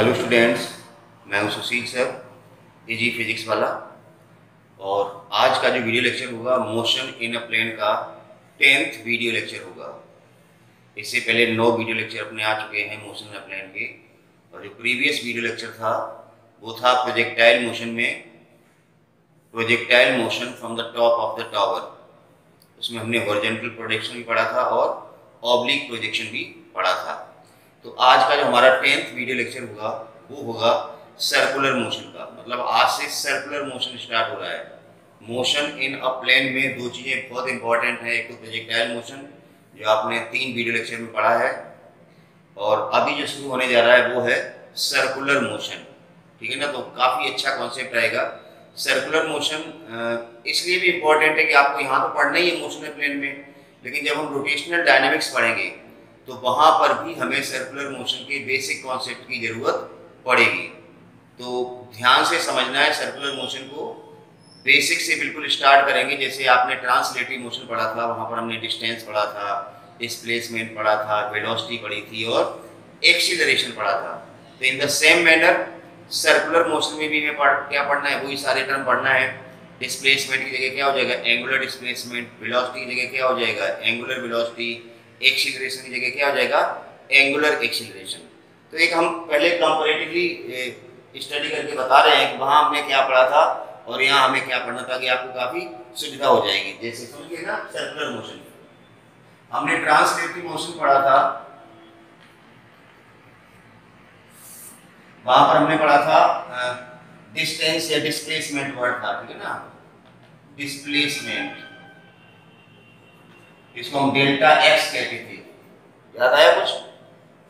Hello students, मैं हूं सुशील sir, easy physics वाला। और आज का जो वीडियो लेक्चर होगा मोशन इन अ प्लेन का 10th वीडियो लेक्चर होगा। इससे पहले 9 वीडियो लेक्चर अपने आ चुके हैं मोशन इन अ प्लेन के। और जो प्रीवियस वीडियो लेक्चर था वो था projectile motion from the top of the tower. उसमें हमने हॉरिजॉन्टल प्रोजेक्शन भी पढ़ा था और ऑब्लिक प्रोजेक्शन भी पढ़ा था। तो आज का जो हमारा 10th वीडियो लेक्चर होगा वो होगा सर्कुलर मोशन का। मतलब आज से सर्कुलर मोशन स्टार्ट हो रहा है। मोशन इन अ प्लेन में दो चीज़ें बहुत इंपॉर्टेंट है। एक तो प्रोजेक्टाइल मोशन जो आपने 3 वीडियो लेक्चर में पढ़ा है, और अभी जो शुरू होने जा रहा है वो है सर्कुलर मोशन। ठीक है ना, तो काफ़ी अच्छा कॉन्सेप्ट रहेगा। सर्कुलर मोशन इसलिए भी इम्पोर्टेंट है कि आपको यहाँ तो पढ़ना ही है मोशन प्लेन में, लेकिन जब हम रोटेशनल डायनामिक्स पढ़ेंगे तो वहाँ पर भी हमें सर्कुलर मोशन के बेसिक कॉन्सेप्ट की ज़रूरत पड़ेगी। तो ध्यान से समझना है सर्कुलर मोशन को। बेसिक से बिल्कुल स्टार्ट करेंगे। जैसे आपने ट्रांसलेटरी मोशन पढ़ा था, वहाँ पर हमने डिस्टेंस पढ़ा था, डिस्प्लेसमेंट पढ़ा था, वेलोसिटी पढ़ी थी और एक्सीलरेशन पढ़ा था। तो in the same manner circular motion में भी क्या पढ़ना है, वही सारे टर्म पढ़ना है। डिस्प्लेसमेंट की जगह क्या हो जाएगा, एंगुलर डिस्प्लेसमेंट। वेलोसिटी की जगह क्या हो जाएगा, एंगुलर वेलोसिटी। एक्सीलरेशन की जगह क्या हो जाएगा, एंगुलर एक्सीलरेशन। तो एक हम पहले कंपैरेटिवली स्टडी करके बता रहे हैं कि वहाँ हमने क्या पढ़ा था और यहाँ हमें क्या पढ़ना था, कि आपको काफ़ी सुविधा हो जाएगी। जैसे समझिए ना, सर्कुलर मोशन हमने ट्रांसलेटरी मोशन पढ़ा था, वहां पर हमने पढ़ा था डिस्टेंस या डिस्प्लेसमेंट वर्ड था। ठीक है ना, डिस्प्लेसमेंट, इसको हम डेल्टा एक्स कहते थे। याद आया कुछ?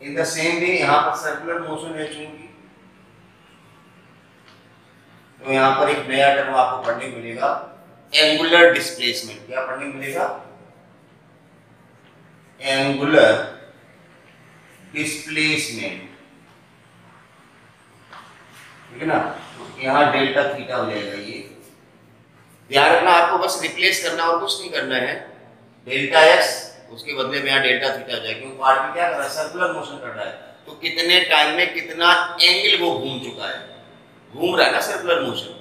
इन द सेम वे यहाँ पर सर्कुलर मोशन है चूंकि, तो यहाँ पर एक नया टर्म आपको पढ़ने को मिलेगा, एंगुलर डिस्प्लेसमेंट। क्या पढ़ने को मिलेगा, एंगुलर डिस्प्लेसमेंट। ठीक है ना, तो यहाँ डेल्टा थीटा हो जाएगा। ये ध्यान रखना, आपको बस रिप्लेस करना और कुछ नहीं करना है। डेल्टा एक्स उसके बदले में यहाँ डेल्टा थीटा हो जाएगा, क्योंकि पार्टिकल क्या कर रहा है, सर्कुलर मोशन कर रहा है। तो कितने टाइम में कितना एंगल वो घूम चुका है, घूम रहा है ना सर्कुलर मोशन।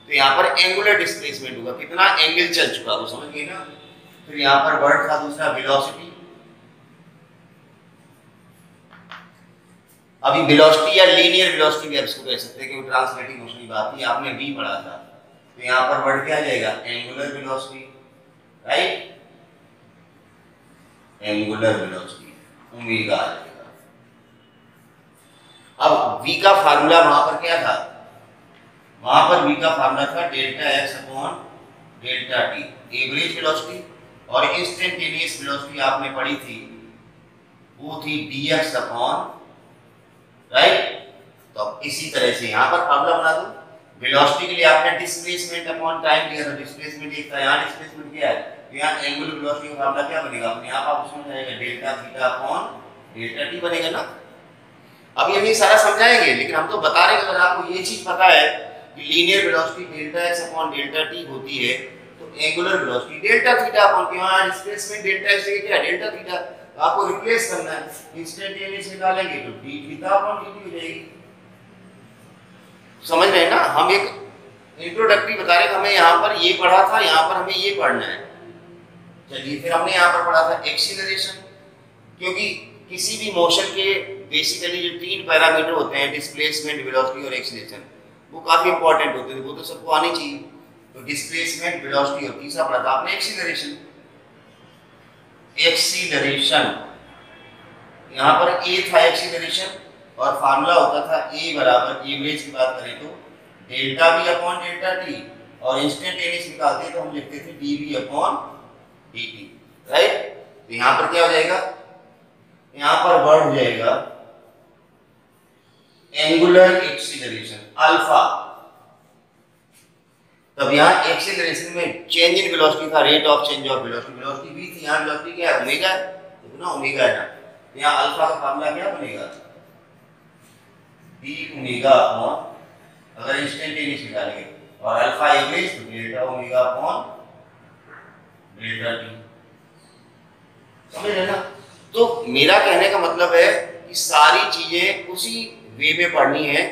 तो यहाँ पर एंगुलर डिस्प्लेसमेंट होगा, कितना एंगल चल चुका, वो समझ गए ना। फिर यहाँ पर वर्ड था दूसरा वेलोसिटी। अभी वेलोसिटी या लीनियर वेलोसिटी भी आप इसको कह सकते हैं, क्योंकि ट्रांसलेटिंग मोशन की बात थी, आपने v पढ़ा था। तो यहाँ पर वर्ड क्या आ जाएगा, angular velocity. Right, angular velocity omega आ जाएगा। अब v का फार्मूला वहां पर क्या था, वहां पर v का फार्मूला था delta x upon delta T, average velocity. और इंस्टेंटेनियस वेलोसिटी आपने पढ़ी थी, वो थी dx अपॉन, राइट। तो इसी तरह से यहाँ पर फार्मूला बना दो। वेलोसिटी के लिए आपने डिस्प्लेसमेंट अपॉन टाइम लिया था, डिस्प्लेसमेंट एक था, यहाँ डिस्प्लेसमेंट क्या है, तो यहाँ एंगुलर वेलोसिटी का फार्मूला क्या बनेगा, अपने आप आप समझ जाएगा, delta theta upon delta T बनेगा ना। अभी हम ये सारा समझाएंगे, लेकिन हम तो बता रहे हैं, अगर आपको ये चीज पता है कि linear velocity delta x upon delta T होती है, तो angular velocity delta theta upon, यहाँ डिस्प्लेसमेंट डेल्टा एक्स की क्या, डेल्टा थीटा। आपको रिप्लेस करना है, इंस्टेंटेनियस निकालेंगे तो d थीटा अपॉन dt हो जाएगी। समझ रहे हैं ना, हम एक इंट्रोडक्टरी बता रहे हैं, हमें यहाँ पर ये पढ़ा था, यहाँ पर हमें ये पढ़ना है। चलिए, फिर हमने यहाँ पर पढ़ा था एक्सीलरेशन, क्योंकि किसी भी मोशन के बेसिकली जो 3 पैरामीटर होते हैं, डिस्प्लेसमेंट, वेलोसिटी और एक्सीलरेशन, वो काफी इंपॉर्टेंट होते हैं, वो तो सबको आनी चाहिए। तो डिस्प्लेसमेंट, वेलोसिटी और तीसरा पढ़ा था आपने एक्सीलरेशन। एक्सीलरेशन यहाँ पर a था एक्सीलरेशन, और फार्मूला होता था a बराबर, एवरेज की बात करें तो delta v upon delta t, और इंस्टेंटेनियस निकालते तो हम लिखते थे dv अपॉन dt। राइट, तो यहाँ पर क्या हो जाएगा, यहाँ पर वर्ड हो जाएगा एंगुलर एक्सीलरेशन अल्फा। तब यहाँ एक्सीलरेशन में चेंज इन वेलोसिटी था, rate of change of velocity, velocity v थी, यहाँ वेलोसिटी क्या है, ओमेगा है, देखो ना ओमेगा है ना। तो यहाँ अल्फा का फार्मूला क्या बनेगा, d ओमेगा अपॉन, अगर इंस्टेंटेनियस निकालेंगे, और अल्फा एवरेज तो delta omega upon delta T. समझ रहे ना। तो मेरा कहने का मतलब है कि सारी चीजें उसी वे में पढ़नी है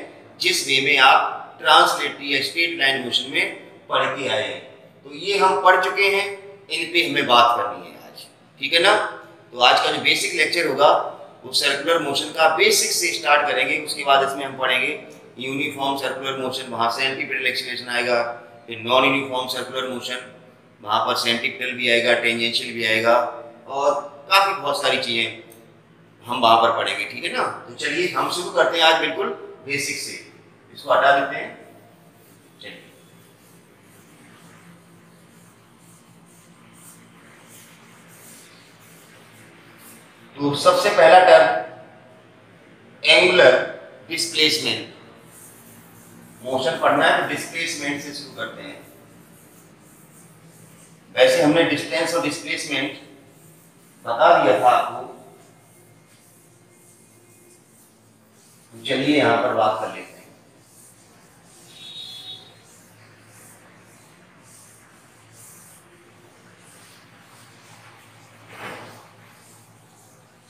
जिस वे में आप ट्रांसलेटरी या स्ट्रेट लाइन मोशन में पढ़ के आए हैं। तो ये हम पढ़ चुके हैं, इन पे हमें बात करनी है आज, ठीक है ना। तो आज का जो बेसिक लेक्चर होगा वो सर्कुलर मोशन का बेसिक से स्टार्ट करेंगे। उसके बाद इसमें हम पढ़ेंगे यूनिफॉर्म सर्कुलर मोशन, वहाँ सेंटीपिटल एक्सीलरेशन आएगा, फिर नॉन यूनिफॉर्म सर्कुलर मोशन, वहाँ पर सेंटीपिटल भी आएगा, टेंजेंशियल भी आएगा, और काफ़ी बहुत सारी चीज़ें हम वहाँ पर पढ़ेंगे, ठीक है ना। तो चलिए हम शुरू करते हैं आज बिल्कुल बेसिक से। इसको हटा देते हैं। चलिए, तो सबसे पहला टर्म एंगुलर डिस्प्लेसमेंट। मोशन पढ़ना है तो डिस्प्लेसमेंट से शुरू करते हैं। वैसे हमने डिस्टेंस और डिस्प्लेसमेंट बता दिया था आपको, चलिए यहां पर बात कर लेते हैं।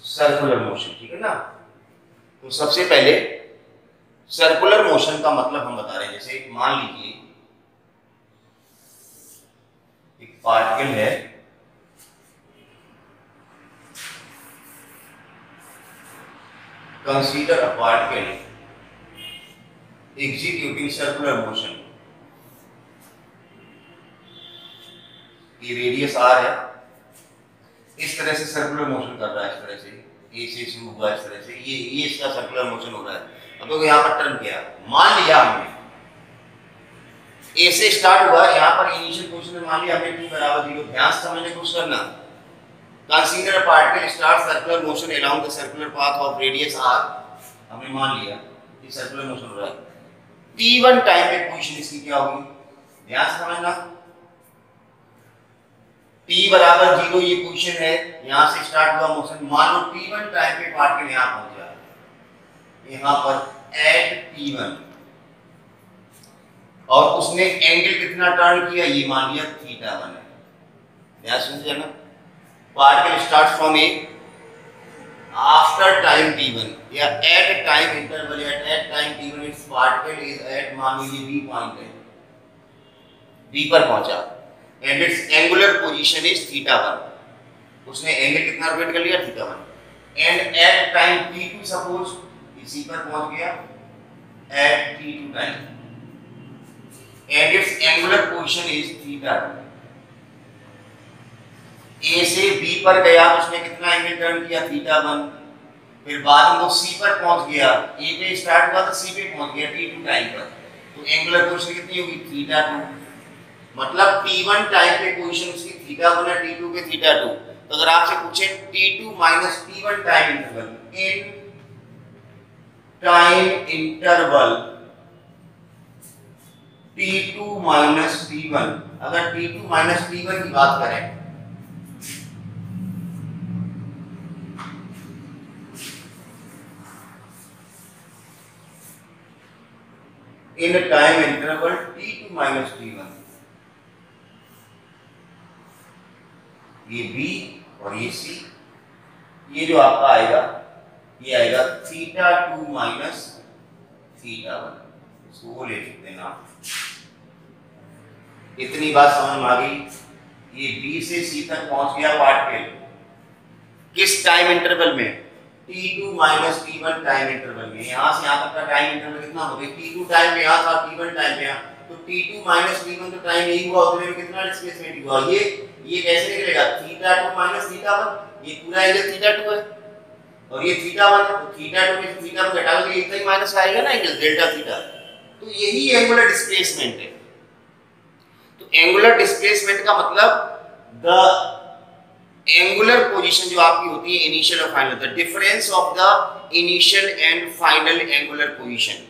सर्कुलर मोशन, ठीक है ना। तो सबसे पहले सर्कुलर मोशन का मतलब हम बता रहे हैं। जैसे मान लीजिए एक पार्टिकल है, consider a particle executing circular motion. ये रेडियस r है, इस तरह से सर्कुलर मोशन कर रहा है, इस तरह से ए से शुरू हुआ, इस तरह से ये इसका सर्कुलर मोशन हो रहा है। अब देखो यहाँ पर टर्न किया, मान लिया हमने ए से स्टार्ट हुआ, यहाँ पर इनिशियल पोजीशन में मान लिया हमने t बराबर 0। ध्यान से समझने की कोशिश करना। Consider a particle start circular motion along the circular path of radius r। हमने मान लिया कि सर्कुलर मोशन हो रहा है। t1 टाइम पे पोजीशन इसकी क्या होगी, ध्यान से समझना। t बराबर 0 ये पोजीशन है, यहां से स्टार्ट हुआ मोशन। मान लो t1 टाइम पे पार्टिकल यहां पहुंच गया, यहां पर एट t1, और उसने एंगल कितना टर्न किया, ये मान लिया θ1 है। ध्यान से समझना। Particle start from A after time t1 या at time interval, at time t1 it's particle is at, मान लीजिए b पॉइंट है, b पर पहुंचा, and it's angular position is θ1। उसने एंगल कितना रोटेट कर लिया, θ1। And at time t2 suppose इसी पर पहुंच गया at t2 time, and it's angular position is θ2। A से बी पर गया तो उसने कितना एंगल टर्न किया, θ1। फिर बाद में वो सी पर पहुंच गया, ए पे स्टार्ट हुआ तो सी पे पहुंच गया t2 टाइम पर, तो एंगुलर पोजीशन कितनी होगी, θ2। मतलब t1 टाइम पे पोजीशन उसकी θ1 है, t2 पे θ2। तो अगर आपसे पूछे t2 minus t1 time interval, in time interval t2 minus t1, अगर t2 माइनस t1 की बात करें in time interval t2 minus t1, ये b और ये c, ये जो आपका आएगा ये आएगा θ2 माइनस θ1, इसको वो ले सकते हैं ना। इतनी बात समझ में आ गई। ये b से c तक पहुंच गया पार्टिकल, किस टाइम इंटरवल में, t2 minus t1 time interval में। यहां से यहां तक का टाइम इंटरवल कितना हो गया, t2 टाइम पे यहां था, t1 टाइम पे यहां, तो t2 माइनस t1 तो टाइम यही हुआ, उतने में कितना डिस्प्लेसमेंट हुआ। ये कैसे निकलेगा, θ2 माइनस θ1, ये पूरा एंगल θ2 है और ये θ1 है, तो θ2 में θ1 घटा दो, इतना ही माइनस आएगा ना एंगल डेल्टा थीटा। तो यही एंगुलर डिस्प्लेसमेंट है। तो एंगुलर डिस्प्लेसमेंट का मतलब द एंगुलर पोजीशन जो आपकी होती है इनिशियल और final, the difference of the initial and final angular position.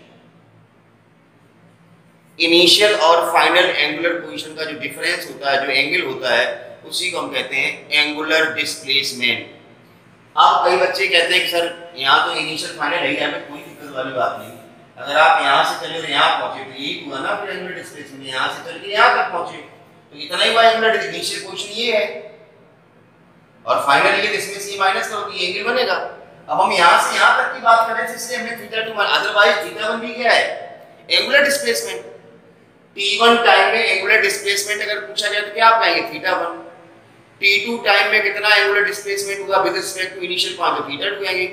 Initial और फाइनल एंगुलर पोजीशन का जो डिफरेंस होता है, जो एंगल होता है, उसी को हम कहते हैं एंगुलर डिस्प्लेसमेंट। अब कई बच्चे कहते हैं कि सर यहाँ तो इनिशियल फाइनल है, यहाँ पे कोई दिक्कत वाली बात नहीं, अगर आप यहाँ से चले और यहाँ पहुंचे तो यही हुआ ना फिर एंगुलर डिस्प्लेसमेंट, यहाँ से चल के यहाँ तक पहुंचे तो इतना ही हुआ एंगुलर। इनिशियल पोजीशन ये है और फाइनल ये, इसमें से माइनस करो तो ये एंगल बनेगा। अब हम यहाँ से यहाँ तक की बात कर रहे हैं, इसलिए हमने थीटा 2 माना, अदरवाइज थीटा 1 भी क्या है, एंगुलर डिस्प्लेसमेंट। t1 टाइम में एंगुलर डिस्प्लेसमेंट अगर पूछा जाए तो क्या आप कहेंगे, थीटा 1। t2 टाइम में कितना एंगुलर डिस्प्लेसमेंट होगा with respect to initial point, तो थीटा 2 कहेंगे।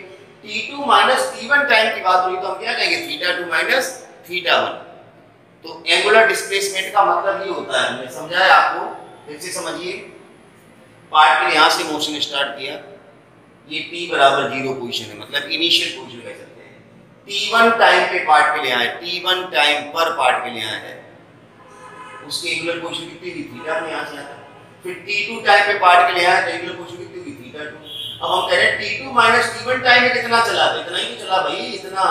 t2 माइनस t1 टाइम की बात हुई तो हम क्या कहेंगे, थीटा 2 माइनस थीटा 1। तो एंगुलर डिस्प्लेसमेंट का मतलब ये होता है, हमने समझाया आपको, फिर से समझिए। पार्टिकल यहां से मोशन स्टार्ट किया, ये t बराबर 0 पोजीशन है, मतलब इनिशियल पोजीशन कह सकते हैं। t1 टाइम पे पार्टिकल यहां है, t1 टाइम पर पार्टिकल यहां है, उसकी एंगुलर पोजीशन कितनी थी, थीटा 2 यहां से आता। फिर t2 टाइम पे पार्टिकल यहां है, तो एंगुलर पोजीशन कितनी थी, थीटा 2। अब हम कह रहे हैं t2 माइनस t1 टाइम में कितना चला, तो इतना ही तो चला भाई, इतना।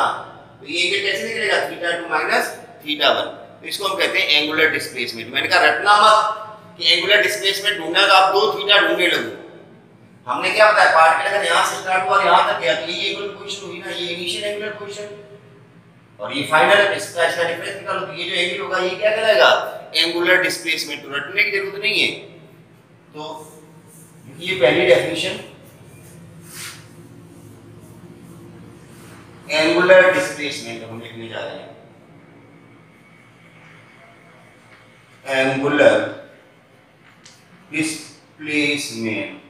तो ये एंगल कैसे निकलेगा, थीटा 2 माइनस थीटा 1। तो इसको हम कहते हैं एंगुलर डिस्प्लेसमेंट। मैंने कहा रटना मत कि एंगुलर डिस्प्लेसमेंट ढूंढना है तो आप 2 थीटा ढूंढने लगो। हमने क्या बताया, पार्टिकल अगर यहां से स्टार्ट हुआ और यहां तक गया तो ये एंगुलर पोजीशन हुई ना, ये इनिशियल एंगुलर पोजीशन और ये फाइनल, इसका डिफरेंस निकालो, तो ये जो एंगल होगा ये क्या कहलाएगा, एंगुलर डिस्प्लेसमेंट। तो रटने की जरूरत नहीं है। तो ये पहली डेफिनेशन, एंगुलर डिस्प्लेसमेंट हम लिखने जा रहे हैं, angular displacement,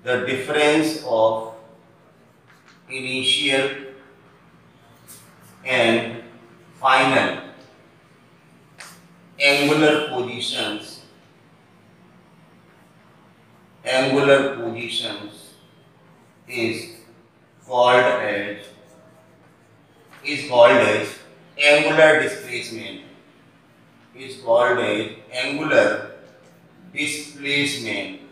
the difference of initial and final angular positions is called as angular displacement, is called as angular displacement।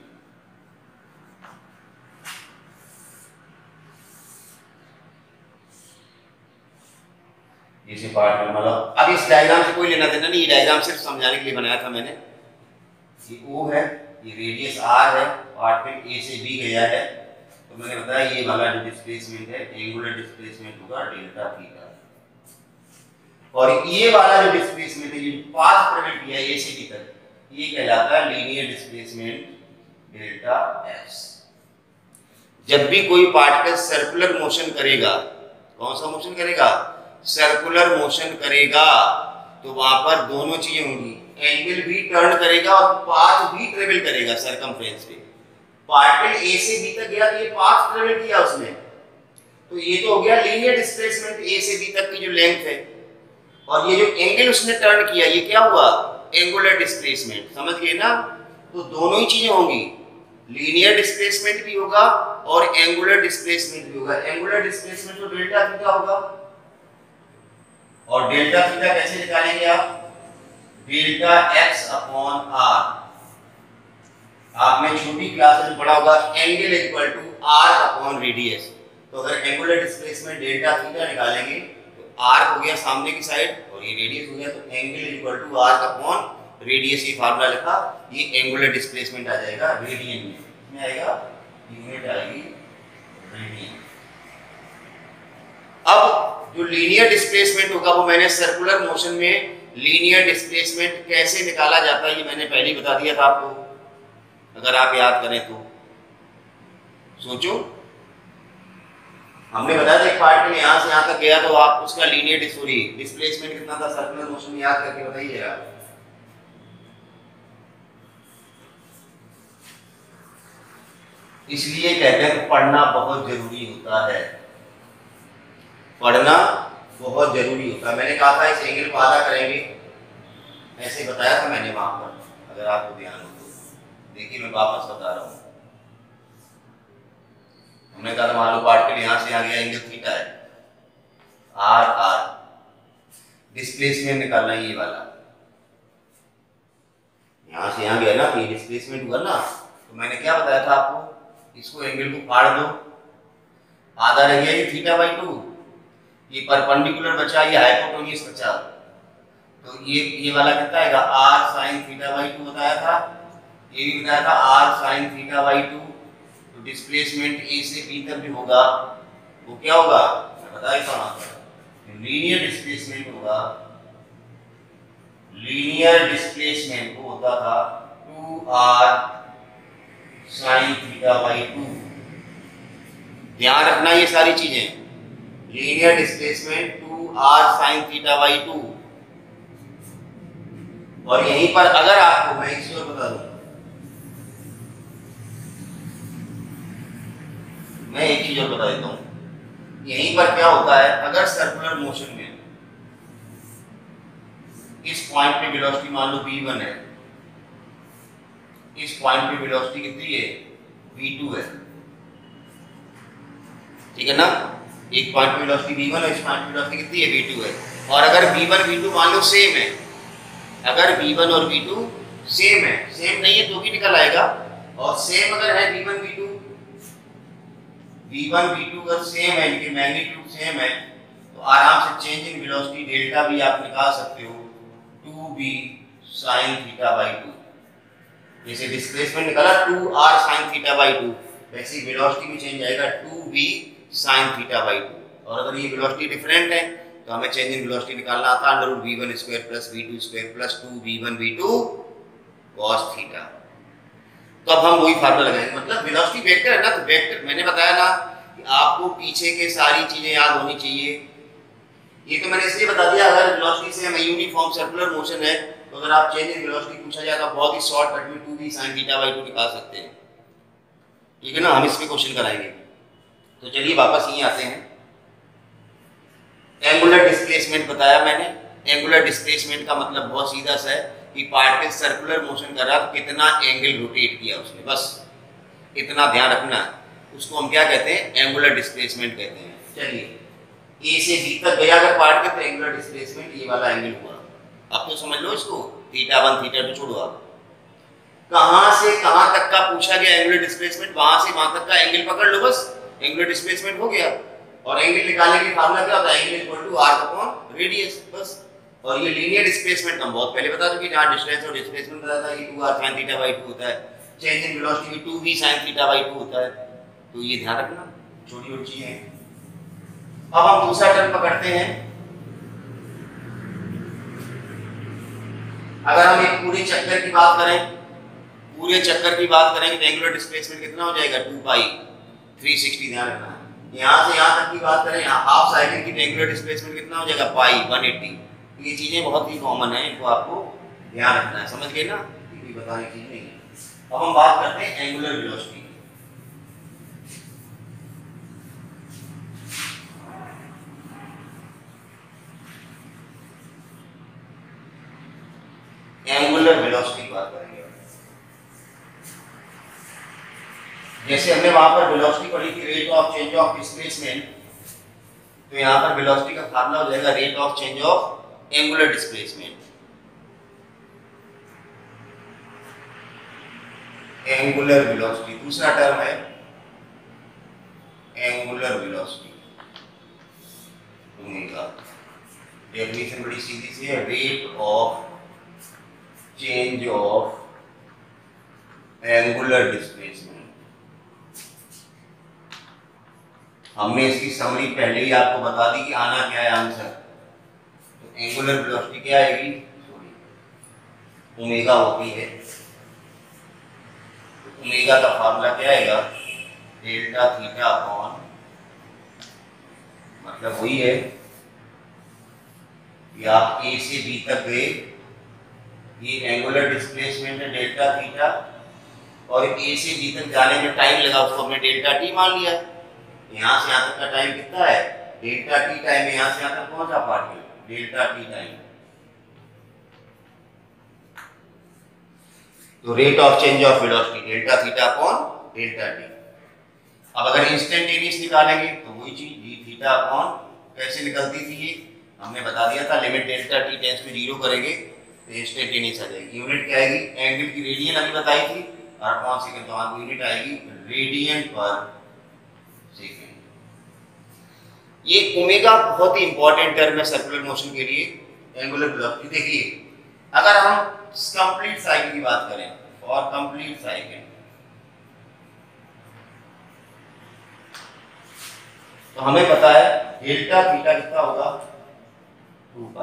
जैसे पार्ट में मतलब अब इस डायग्राम से कोई लेना देना नहीं, ये डायग्राम सिर्फ समझाने के लिए बनाया था मैंने। ये O है, ये रेडियस R है, पार्ट में A से B गया है, तो मैंने बताया ये वाला जो डिस्प्लेसमेंट है एंगुलर डिस्प्लेसमेंट होगा डेल्टा थीटा। और ये वाला जो डिस्प्लेसमेंट है, ये पाथ ट्रेवल किया A से B तक, ये कहलाता है लीनियर डिस्प्लेसमेंट डेल्टा x। जब भी कोई पार्टिकल सर्कुलर मोशन करेगा, कौन सा मोशन करेगा, सर्कुलर मोशन करेगा, तो वहां पर दोनों चीजें होंगी, एंगल भी टर्न करेगा और पाथ भी ट्रेवल करेगा सर्कमफ्रेंस पे। पार्टिकल A से B तक गया तो ये पाथ ट्रेवल किया उसने, तो ये तो हो गया लीनियर डिस्प्लेसमेंट A से B तक की जो लेंथ है, और ये जो एंगल उसने टर्न किया ये क्या हुआ, एंगुलर डिस्प्लेसमेंट। समझ गए ना। तो दोनों ही चीजें होंगी, लीनियर डिस्प्लेसमेंट भी होगा और एंगुलर डिस्प्लेसमेंट भी होगा। एंगुलर डिस्प्लेसमेंट तो डेल्टा थीटा होगा, और डेल्टा थीटा कैसे निकालेंगे आप, डेल्टा x अपॉन r। आपने छोटी क्लास में पढ़ा होगा angle equal to r upon radius. तो अगर एंगुलर डिस्प्लेसमेंट डेल्टा थीटा निकालेंगे तो r हो गया सामने की साइड और ये रेडियस हो गया, तो angle equal to r upon radius, ये फार्मूला लिखा, ये एंगुलर डिस्प्लेसमेंट आ जाएगा रेडियन में। कितने आएगा, यूनिट आएगी रेडियन। अब जो लीनियर डिस्प्लेसमेंट होगा वो मैंने सर्कुलर मोशन में लीनियर डिस्प्लेसमेंट कैसे निकाला जाता है ये मैंने पहले ही बता दिया था आपको, अगर आप याद करें तो सोचो। हमने बताया था एक पार्टिकल यहां से यहां तक गया तो आप उसका लीनियर डिस्प्लेसमेंट कितना था सर्कुलर मोशन में, याद करके बताइएगा। इसलिए कहते हैं पढ़ना बहुत जरूरी होता है, पढ़ना बहुत जरूरी होता है। मैंने कहा था इस एंगल को आधा करेंगे, ऐसे बताया था मैंने वहां पर, अगर आपको ध्यान हो तो देखिए मैं वापस बता रहा हूं। हमने कहा मान लो पार्टिकल यहां से आ गया, एंगल थीटा है, आर आर, डिस्प्लेसमेंट निकालना है ये वाला, यहां से यहां गया ना तो ये डिस्प्लेसमेंट हुआ ना। तो मैंने क्या बताया था आपको, इसको एंगल को फाड़ दो, आधा रह गया ये थीटा बाई 2, ये परपेंडिकुलर बचा, ये हाइपोटेन्यूज बचा, तो ये वाला कितना आएगा, r sin थीटा बाई 2 बताया था, ये भी बताया था r sin थीटा बाई 2। तो डिस्प्लेसमेंट A से B तक भी होगा, वो क्या होगा मैं बता देता हूं, लीनियर डिस्प्लेसमेंट होगा, लीनियर लीनियर डिस्प्लेसमेंट वो होता था 2r sin θ/2। ध्यान रखना ये सारी चीजें, लीनियर डिस्प्लेसमेंट 2r sin θ/2। और यहीं पर अगर आपको मैं एक चीज और बता दूं, मैं एक चीज और बता देता हूं, यहीं पर क्या होता है, अगर सर्कुलर मोशन में इस पॉइंट पे वेलोसिटी मान लो v1 है, इस पॉइंट पे वेलोसिटी कितनी है, v2 है, ठीक है ना। एक पॉइंट पे वेलोसिटी v1 है, इस पॉइंट पे वेलोसिटी कितनी है, v2 है। और अगर v1 v2 मान लो सेम है, अगर v1 और v2 सेम है, सेम नहीं है तो भी निकल आएगा, और सेम अगर है v1 v2 अगर सेम है, इनके मैग्नीट्यूड सेम है, तो आराम से चेंज इन वेलोसिटी डेल्टा भी आप निकाल सकते हो, 2v sin θ/2। जैसे डिस्प्लेसमेंट निकाला 2r sin θ/2, वैसे वेलोसिटी भी चेंज आएगा 2v sin θ/2। और अगर ये वेलोसिटी डिफरेंट है तो हमें चेंज इन वेलोसिटी निकालना आता है √v1² + v2² + 2v1 v2 cos θ। तो अब हम वही फार्मूला लगाएंगे, मतलब वेलोसिटी वेक्टर है ना, तो वेक्टर मैंने बताया ना कि आपको पीछे के सारी चीजें याद होनी चाहिए। ये तो मैंने इसलिए बता दिया, अगर वेलोसिटी से हमें यूनिफॉर्म सर्कुलर मोशन है तो अगर आप चेंज इन वेलोसिटी पूछा जाए तो बहुत ही शॉर्टकट में 2v sin θ/2 निकाल सकते हैं, ठीक है ना। हम इस पे क्वेश्चन कराएंगे। तो चलिए वापस यहीं आते हैं। एंगुलर डिस्प्लेसमेंट बताया मैंने। एंगुलर डिस्प्लेसमेंट का मतलब बहुत सीधा सा है कि पार्टिकल सर्कुलर मोशन कर रहा तो कितना एंगल रोटेट किया उसने, बस इतना ध्यान रखना। उसको हम क्या कहते हैं, एंगुलर डिस्प्लेसमेंट कहते हैं। चलिए ए से बी तक गया अगर पार्टिकल तो एंगुलर डिस्प्लेसमेंट ये वाला एंगल हुआ। अब तो समझ लो इसको, θ1 θ2 छोड़ो, आप कहां से कहां तक का पूछा गया एंगुलर डिस्प्लेसमेंट, वहां से वहां तक का एंगल पकड़ लो, बस एंगुलर डिस्प्लेसमेंट हो गया। और एंगल निकालने के लिए फार्मूला क्या होता है, angle equal to r radius, बस। और ये लीनियर डिस्प्लेसमेंट हम बहुत पहले बता चुके, जहां डिस्टेंस और डिस्प्लेसमेंट बताया था कि 2r sin θ/2 होता है, change in velocity 2v sin θ/2 होता है। तो ये ध्यान रखना, छोटी छोटी चीजें हैं। अब हम दूसरा टर्म पकड़ते हैं। अगर हम एक पूरे चक्कर की बात करें, पूरे चक्कर की बात करेंगे तो एंगुलर डिस्प्लेसमेंट कितना हो जाएगा, 2π 360। ध्यान रखना, यहाँ से यहाँ तक की बात करें, यहाँ हाफ साइकिल की एंगुलर डिस्प्लेसमेंट कितना हो जाएगा, पाई 180। ये चीजें बहुत ही कॉमन है, इनको आपको ध्यान रखना है, समझ गए ना, कोई बताने की नहीं है। अब हम बात करते हैं एंगुलर वेलोसिटी। एंगुलर वेलोसिटी की बात करेंगे। जैसे हमने वहां पर वेलोसिटी पढ़ी थी, rate of change of displacement, तो यहां पर वेलोसिटी का फार्मूला हो जाएगा rate of change of angular displacement. Angular velocity दूसरा टर्म है, एंगुलर वेलोसिटी। डेफिनेशन बड़ी सीधी सी है, rate of change of angular displacement. हमने इसकी समरी पहले ही आपको बता दी कि आना क्या है आंसर। तो एंगुलर वेलोसिटी क्या आएगी, ओमेगा होती है, तो ओमेगा का फार्मूला क्या आएगा, डेल्टा थीटा अपॉन, मतलब वही है कि आप ए से बी तक गए, ये एंगुलर डिस्प्लेसमेंट है डेल्टा थीटा, और ए से बी तक जाने में टाइम लगा उसको हमने डेल्टा टी मान लिया। यहाँ से यहाँ तक का टाइम कितना है, डेल्टा टी टाइम है, यहाँ से यहाँ तक पहुंचा पार्टिकल, डेल्टा टी टाइम। तो rate of change of velocity delta theta upon delta t. अब अगर इंस्टेंटेनियस निकालेंगे तो वही चीज डी थीटा अपॉन, कैसे निकलती थी ये हमने बता दिया था, limit delta t tends to 0 करेंगे तो इंस्टेंटेनियस आ जाएगी। यूनिट क्या आएगी, एंगल की रेडियन अभी बताई थी, और अपॉन सेकंड, तो आपको यूनिट आएगी रेडियन पर सेकंड। ये ओमेगा बहुत ही इंपॉर्टेंट टर्म है सर्कुलर मोशन के लिए, एंगुलर वेलोसिटी। देखिए अगर हम कंप्लीट साइकिल की बात करें, फॉर कंप्लीट साइकिल, तो हमें पता है डेल्टा थीटा कितना होगा, 2π।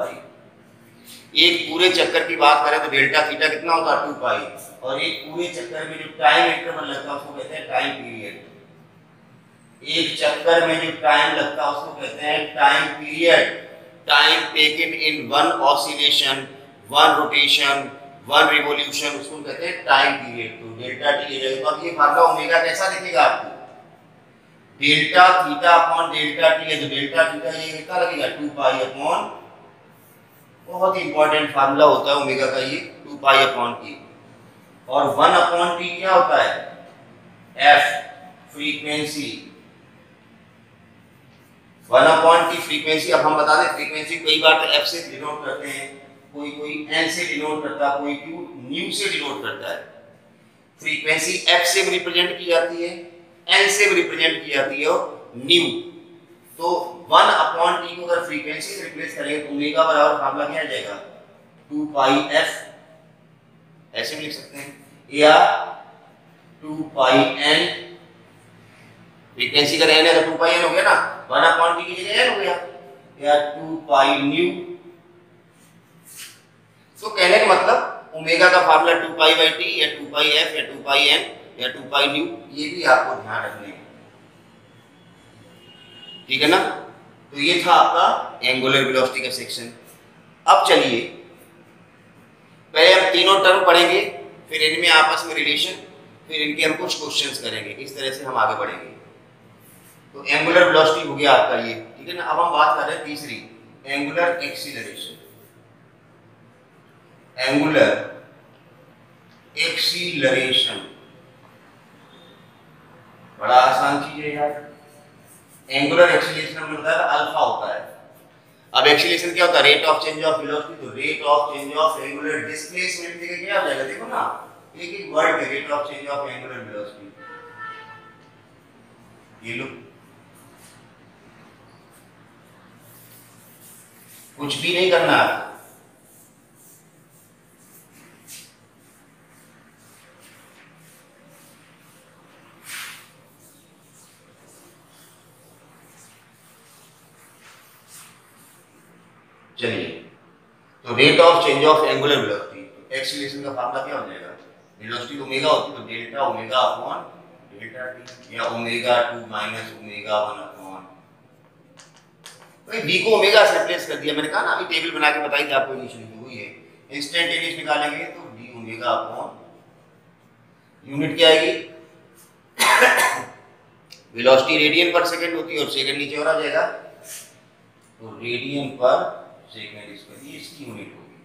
एक पूरे चक्कर की बात करें तो डेल्टा थीटा कितना होता है 2 पाई, और एक पूरे चक्कर में जो टाइम इंटरवल लगता है उसको कहते हैं टाइम पीरियड। एक चक्कर में जो टाइम लगता है उसको कहते हैं time period. Time taken in one oscillation, one rotation, one revolution, उसको कहते हैं टाइम पीरियड। तो डेल्टा टी है, तो अब ये फार्मूला ओमेगा कैसा दिखेगा आपको, delta theta upon delta T है, तो डेल्टा थीटा ये कितना लगेगा 2 पाई अपॉन, बहुत ही इंपॉर्टेंट फार्मूला होता है ओमेगा का ये 2 पाई अपॉन टी, और 1 अपॉन टी क्या होता है F frequency, 1 upon T frequency. अब हम बता दें फ्रीक्वेंसी कई बार तो एफ से डिनोट करते हैं, कोई एन से डिनोट करता है, कोई क्यू न्यू से डिनोट करता है। फ्रीक्वेंसी एफ से भी रिप्रेजेंट की जाती है, एन से भी रिप्रेजेंट की जाती है और न्यू। तो 1 अपॉन टी को अगर फ्रीक्वेंसी से रिप्लेस करेंगे तो ओमेगा बराबर फार्मूला क्या आ जाएगा 2 पाई एफ, ऐसे भी लिख सकते हैं, या 2 पाई एन, फ्रीक्वेंसी का एन है तो 2 पाई एन हो गया ना, 1 अपॉन टी की जगह एन हो गया, या 2 पाई न्यू। तो कहने का मतलब ओमेगा का फार्मूला 2 पाई बाई टी या 2 पाई एफ या 2 पाई एन या 2 पाई न्यू, ये भी आपको ध्यान रखने हैं, ठीक है ना। तो ये था आपका एंगुलर वेलोसिटी का सेक्शन। अब चलिए पहले हम तीनों टर्म पढ़ेंगे, फिर इनमें आपस में रिलेशन, फिर इनके हम कुछ क्वेश्चंस करेंगे, इस तरह से हम आगे बढ़ेंगे। तो एंगुलर वेलोसिटी हो गया आपका ये, ठीक है ना। अब हम बात कर रहे हैं तीसरी, एंगुलर एक्सीलरेशन। एंगुलर एक्सीलरेशन बड़ा आसान चीज है यार। एंगुलर एक्सीलरेशन हमने बताया अल्फा होता है। अब एक्सीलरेशन क्या होता है, rate of change of velocity, तो rate of change of angular displacement देखिए क्या हो जाएगा, देखो ना एक एक वर्ड है, rate of change of angular velocity, ये लो कुछ भी नहीं करना है। चलिए, तो rate of change of angular velocity, acceleration का फार्मूला क्या हो जाएगा, वेलोसिटी ओमेगा होती है तो delta omega upon delta T, या ओमेगा 2 माइनस ओमेगा 1 अपॉन, भाई v को ओमेगा से रिप्लेस कर दिया, मैंने कहा ना अभी टेबल बना के बताई थी आपको इनिशियली, वही है। इंस्टेंटेनियस निकालेंगे तो d ओमेगा अपॉन, यूनिट क्या आएगी वेलोसिटी रेडियन पर सेकंड होती है और सेकंड नीचे और आ जाएगा, तो रेडियन पर सेकंड इसकी यूनिट होगी।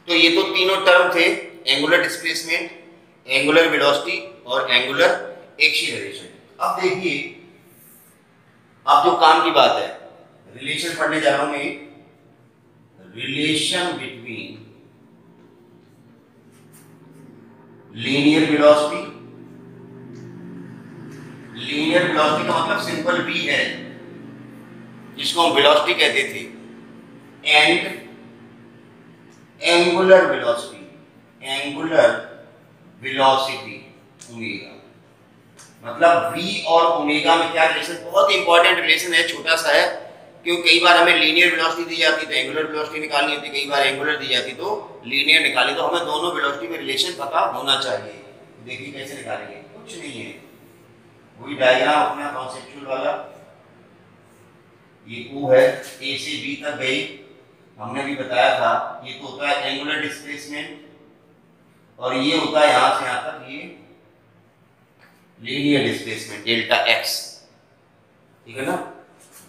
तो ये तो तीनों टर्म थे, एंगुलर डिस्प्लेसमेंट, एंगुलर वेलोसिटी और एंगुलर एक्सीलरेशन। अब देखिए, अब जो काम की बात है, रिलेशन पढ़ने जा रहा हूं मैं, relation between linear velocity, linear velocity का मतलब सिंपल v है जिसको हम वेलोसिटी कहते थे, and angular velocity, angular velocity omega, मतलब v और ओमेगा में क्या रिलेशन, बहुत इंपॉर्टेंट रिलेशन है, छोटा सा है, क्योंकि कई बार हमें लीनियर वेलोसिटी दी जाती तो एंगुलर वेलोसिटी निकालनी होती, कई बार एंगुलर दी जाती तो लीनियर निकाली, तो हमें दोनों वेलोसिटी में रिलेशन पता होना चाहिए। देखिए कैसे निकालेंगे, कुछ नहीं है, वही डायग्राम अपना कॉन्सेप्चुअल वाला, ये O है, A से B तक गई, हमने भी बताया था, ये तो होता है एंगुलर डिस्प्लेसमेंट, और ये होता है यहां से यहां तक ये लीनियर डिस्प्लेसमेंट डेल्टा x, ठीक है ना।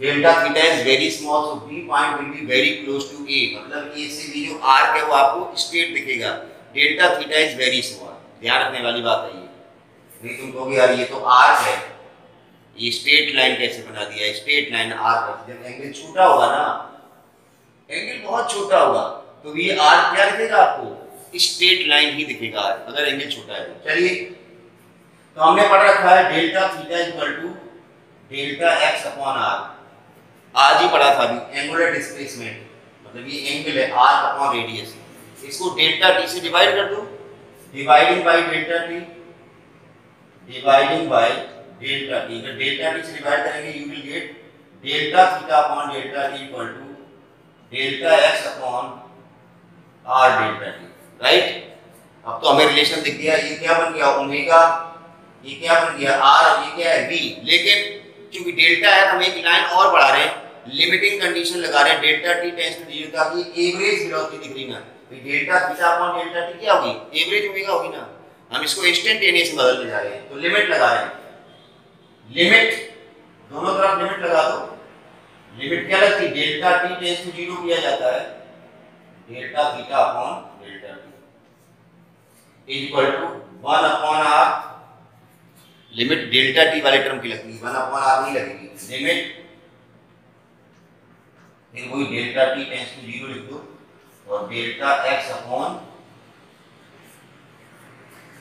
Delta theta is very small, so B point will be very close to A, मतलब A से B जो आर्क है वो आपको स्ट्रेट दिखेगा, delta theta is very small, ध्यान रखने वाली बात है ये। नहीं तुम कहोगे यार ये तो आर्क है, ये स्ट्रेट लाइन कैसे बना दिया, स्ट्रेट लाइन आर्क, जब एंगल छोटा होगा ना, एंगल बहुत छोटा होगा तो ये आर्क क्या दिखेगा आपको, स्ट्रेट लाइन ही दिखेगा अगर एंगल छोटा है तो। चलिए, तो हमने पढ़ रखा है delta theta equal to delta x upon r, आज ही पढ़ा था अभी, एंगुलर डिस्प्लेसमेंट मतलब ये एंगल है आर्क अपॉन रेडियस, इसको डेल्टा टी से डिवाइड कर दो, dividing by delta t, dividing by delta t, delta t से डिवाइड करेंगे you will get delta theta upon delta t equal to delta x upon r delta t, right. अब तो हमें relation दिख गया, ये क्या बन गया ओमेगा, ये क्या बन गया आर, और ये क्या है वी। लेकिन क्योंकि डेल्टा है हम एक लाइन और बढ़ा रहे हैं, लिमिटिंग कंडीशन लगा रहे हैं डेल्टा टी टेंड्स टू 0 ताकि एवरेज वेलोसिटी दिख रही ना, तो delta theta upon delta T क्या होगी, एवरेज ओमेगा होगी ना। हम इसको इंस्टेंटेनियस में बदलने जा रहे हैं, तो लिमिट लगा रहे हैं, लिमिट दोनों तरफ लिमिट लगा दो। लिमिट क्या लगती है, डेल्टा टी टेंड्स टू 0 किया जाता है delta theta upon delta t equal to 1 upon r, limit delta t वाले टर्म की लगती है, 1 अपॉन आर नहीं लगेगी, लिमिट फिर वही डेल्टा टी टेंड्स टू 0 लिख दो, और delta x upon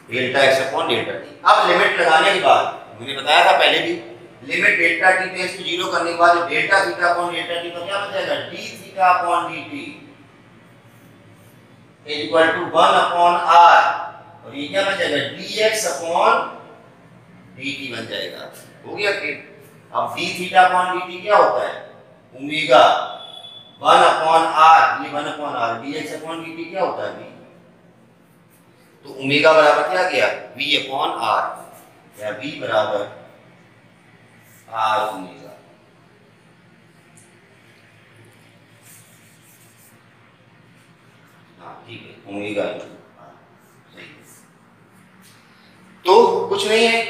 delta t. अब लिमिट लगाने के बाद मैंने बताया था पहले भी, limit delta t tends to 0 करने के बाद delta theta upon delta t का क्या बन जाएगा, d theta upon d t equal to 1 upon r, और ये क्या बन जाएगा d x upon d t बन जाएगा। हो गया फिर। अब d theta upon d t क्या होता है, ओमेगा 1 अपॉन आर, ये 1 upon r, d x upon d t क्या होता है, तो ओमेगा बराबर क्या गया v अपॉन आर, या v बराबर आर ओमेगा। हाँ ठीक है, ओमेगा सही। तो कुछ नहीं है,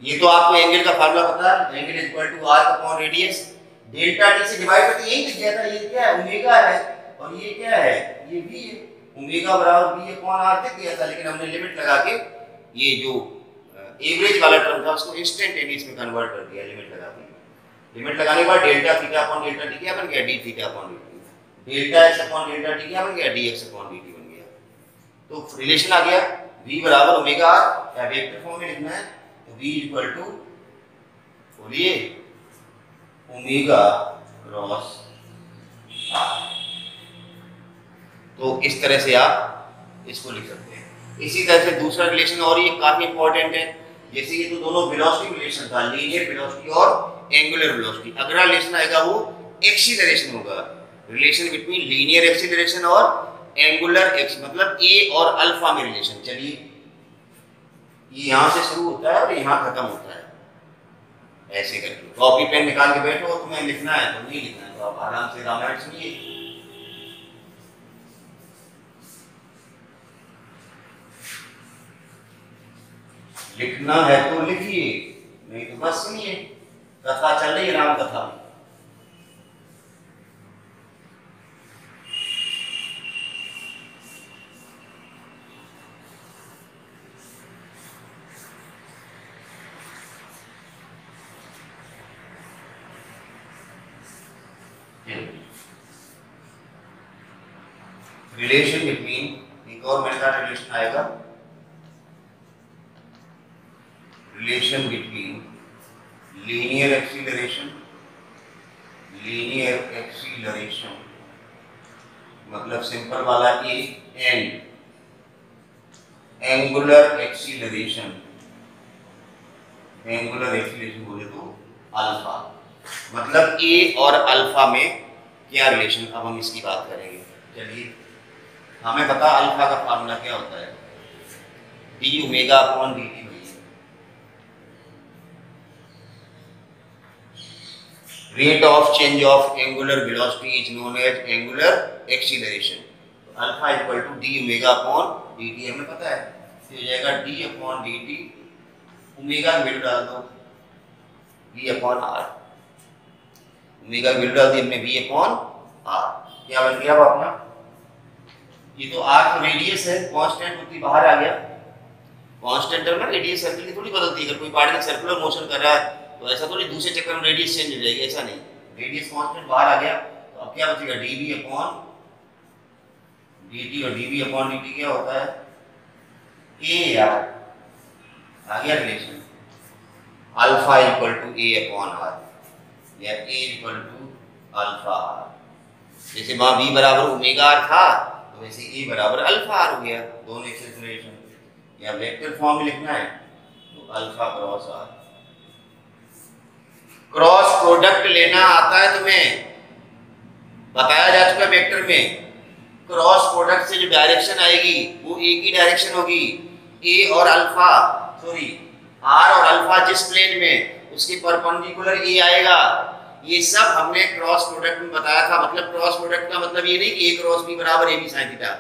ये तो आपको एंगल का फार्मूला पता है, angle equal to r upon radius, delta t से डिवाइड करके यही दिख गया था, ये क्या है ओमेगा है, और ये क्या है ये v है, ओमेगा बराबर v अपॉन आर दिख गया था, लेकिन हमने लिमिट लगा के ये जो एवरेज वाला टर्म था उसको इंस्टेंटेनियस में कन्वर्ट कर दिया, लिमिट लगा दी। लिमिट लगाने के बाद delta theta upon delta T क्या बन गया, D theta upon d T, delta x upon delta T क्या बन गया, D x upon d t बन गया। तो रिलेशन आ गया v बराबर ओमेगा आर, या वेक्टर फॉर्म में लिखना है तो v इक्वल टू बोलिए ओमेगा क्रॉस आर। तो इस तरह से आप इसको लिख सकते हैं। इसी तरह से दूसरा रिलेशन और ये काफी इंपॉर्टेंट है, जैसे ये तो दोनों वेलोसिटी रिलेशन था, लीनियर वेलोसिटी और एंगुलर वेलोसिटी। अगला रिलेशन आएगा वो एक्सीलरेशन होगा, रिलेशन बिटवीन लीनियर एक्सीलरेशन और एंगुलर मतलब ए और अल्फा में रिलेशन। चलिए ये यहाँ से शुरू होता है और यहाँ खत्म होता है, ऐसे करके कॉपी पेन निकाल के बैठो, तुम्हें लिखना है तो नहीं लिखना है तो आप आराम से रामायण सुनिए। लिखना है तो लिखिए, नहीं तो बस सुनिए, कथा चल रही है राम कथा। रिलेशन बिटवीन, एक और मेरे साथ रिलेशन आएगा, रिलेशन बिटवीन लीनियर एक्सीलरेशन मतलब सिंपल वाला ए एंड एंगुलर एक्सीलरेशन बोले तो अल्फा, मतलब ए और अल्फा में क्या रिलेशन, अब हम इसकी बात करेंगे। चलिए हमें पता अल्फा का फार्मूला क्या होता है, D omega upon d T. Rate of change of angular velocity is known as angular acceleration. तो alpha equal to d omega upon d t हमें पता है, तो हो जाएगा d upon d t, omega की वैल्यू डाल दो वी अपॉन आर, ओमेगा की वैल्यू डाल दी हमने वी अपॉन आर, क्या बन गया अब अपना, ये तो आर तो रेडियस है, कांस्टेंट होती बाहर आ गया, कांस्टेंट है ना, रेडियस सर्कल की थोड़ी बदलती है, अगर कोई पार्टिकल सर्कुलर मोशन कर रहा है तो ऐसा थोड़ी दूसरे चक्कर में रेडियस चेंज हो जाएगी, ऐसा नहीं, रेडियस कांस्टेंट बाहर आ गया तो अब क्या बचेगा dv अपॉन dt, और dv अपॉन dt क्या होता है a, यार आ गया relation, alpha equal to a upon r या a equal to alpha r। जैसे वहां v बराबर ओमेगा r था तो वैसे a बराबर अल्फा r हो गया, दोनों एक से रिलेशन, या वेक्टर फॉर्म में लिखना है तो alpha cross r। Cross product लेना आता है तुम्हें, बताया जा चुका वेक्टर में क्रॉस प्रोडक्ट से जो डायरेक्शन आएगी वो एक ही डायरेक्शन होगी। ए और अल्फा सॉरी आर और अल्फा जिस प्लेन में उसके परपेंडिकुलर ए आएगा। ये सब हमने क्रॉस प्रोडक्ट में बताया था। मतलब क्रॉस प्रोडक्ट का मतलब ये नहीं कि ए क्रॉस बी बराबर ए बी साइन थीटा।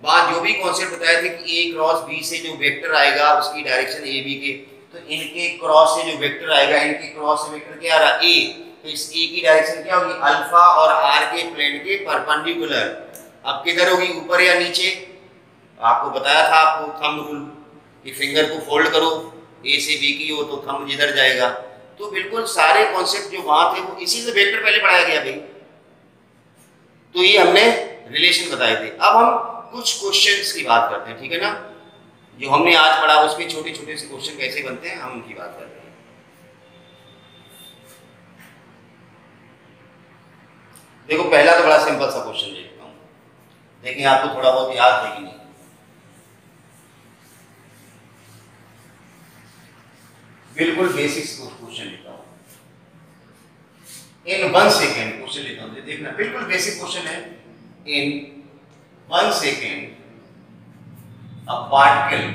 बात जो भी कॉन्सेप्ट बताए थे कि ए क्रॉस बी से जो वेक्टर आएगा उसकी डायरेक्शन ए बी के, तो इनके क्रॉस से जो वेक्टर आएगा इनके क्रॉस से वेक्टर क्या आ रहा ए, तो इस ए की डायरेक्शन क्या होगी अल्फा और आर के प्लेन के परपेंडिकुलर। अब किधर होगी ऊपर या नीचे? आपको बताया था आपको थंब रूल कि फिंगर को फोल्ड करो ए से बी की हो तो थंब जिधर जाएगा। तो बिल्कुल सारे कॉन्सेप्ट जो वहां थे वो इसी से वेक्टर पहले पढ़ाया गया भाई। तो ये हमने रिलेशन बताए थे। अब हम कुछ क्वेश्चंस की बात करते हैं, ठीक है ना। जो हमने आज पढ़ा उसमें छोटे छोटे से क्वेश्चन कैसे बनते हैं हम उनकी बात करते हैं। देखो पहला तो बड़ा सिंपल सा क्वेश्चन देखता हूं, देखिए आपको थोड़ा बहुत याद है कि नहीं। बिल्कुल बेसिक्स क्वेश्चन लेता हूं, इन 1 सेकेंड क्वेश्चन लेता हूं, देखना बिल्कुल बेसिक क्वेश्चन है। इन 1 second a particle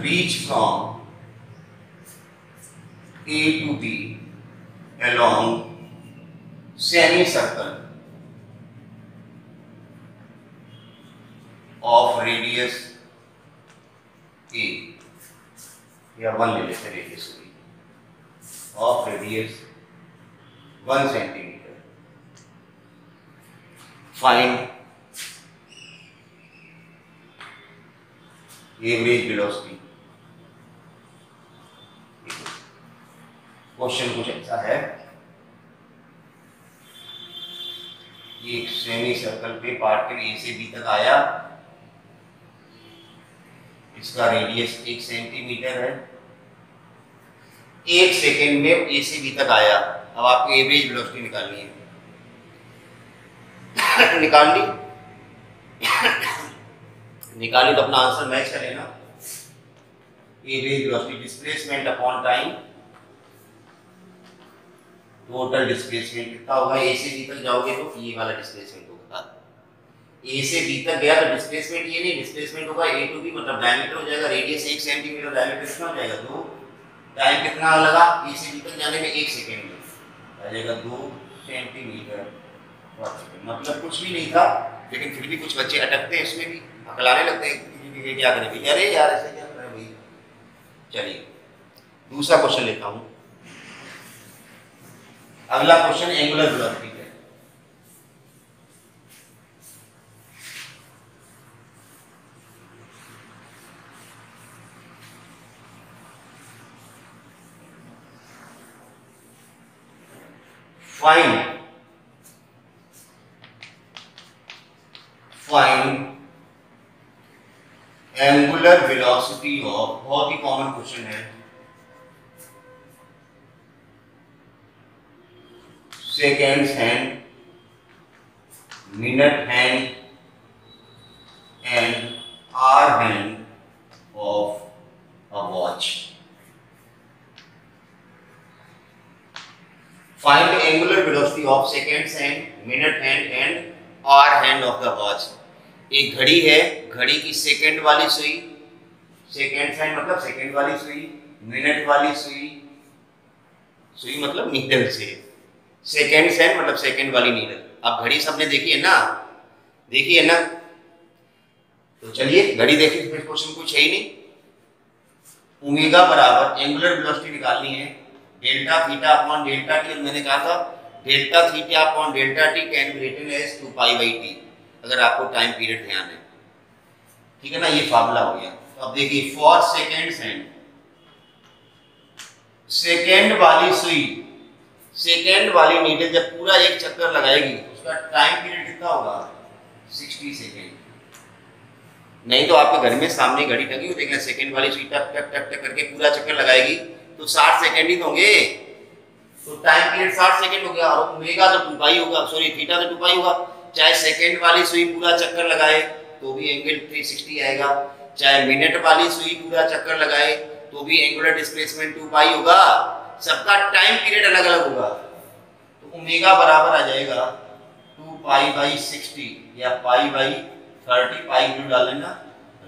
reach from A to B along semicircle of radius A, या 1 ले लेते radius of radius 1 centimeter. Find average velocity. Question कुछ ऐसा है, एक सेमी सर्कल पे पार्टिकल ए से बी तक आया, इसका रेडियस 1 सेंटीमीटर है, 1 सेकेंड में ए से बी तक आया। अब आपको एवरेज वेलोसिटी निकालनी है। निकाली तो अपना आंसर मैच कर लेना। Average velocity displacement upon time, total displacement कितना होगा? ए से बी तक जाओगे तो ये वाला डिस्प्लेसमेंट होगा। ए से बी तक गया तो डिस्प्लेसमेंट ये नहीं, डिस्प्लेसमेंट होगा ए टू बी, मतलब डायमीटर हो जाएगा, रेडियस 1 सेंटीमीटर, डायमीटर कितना हो जाएगा 2, टाइम कितना लगा ए से बी तक जाने में 1 सेकेंड में आ जाएगा 2 सेंटीमीटर। मतलब कुछ भी नहीं था, लेकिन फिर भी कुछ बच्चे अटकते हैं इसमें भी, अकलाने लगते हैं ये क्या करें भाई, अरे यार ऐसे क्या करें भाई। चलिए दूसरा क्वेश्चन लेता हूं। अगला क्वेश्चन एंगुलर वेलोसिटी है। फाइंड एंगुलर वेलोसिटी ऑफ, बहुत ही कॉमन क्वेश्चन है, seconds hand, minute hand and hour hand of a watch. Find angular velocity of seconds hand, minute hand and hour hand of the watch. एक घड़ी है, घड़ी की second वाली सुई, सेकंड हैंड मतलब सेकंड वाली सुई, मिनट वाली सुई, सुई मतलब नीडल से, सेकंड हैंड मतलब सेकंड वाली नीडल। अब घड़ी सबने देखी है ना, देखी है ना, तो चलिए घड़ी देखिए, फिर क्वेश्चन कुछ है ही नहीं। ओमेगा बराबर एंगुलर वेलोसिटी निकालनी है, delta theta upon delta t, और मैंने कहा था delta theta upon delta t can be written as 2π/t, अगर आपको टाइम पीरियड ध्यान है, ठीक है ना। ये फार्मूला हो गया। तो अब देखिए फॉर सेकेंड्स हैंड, सेकेंड वाली सुई, सेकेंड वाली नीडल जब पूरा एक चक्कर लगाएगी तो उसका टाइम पीरियड कितना होगा? 60 सेकेंड। नहीं तो आपके घर में सामने घड़ी टंगी हो, देखना सेकेंड वाली सुई टक टक टक टक करके पूरा चक्कर लगाएगी तो 60 सेकेंड ही होंगे, तो टाइम पीरियड 60 सेकेंड हो गया। और ओमेगा तो 2π होगा, सॉरी थीटा तो 2π होगा। चाहे सेकेंड वाली सुई पूरा चक्कर लगाए तो भी एंगल 360 आएगा, चाहे मिनट वाली सुई पूरा चक्कर लगाए तो भी एंगुलर डिस्प्लेसमेंट 2π होगा। सबका टाइम पीरियड अलग अलग होगा, ओमेगा बराबर आ जाएगा 2 पाई बाई 60 या पाई बाई 30, पाई वैल्यू डाल लेना,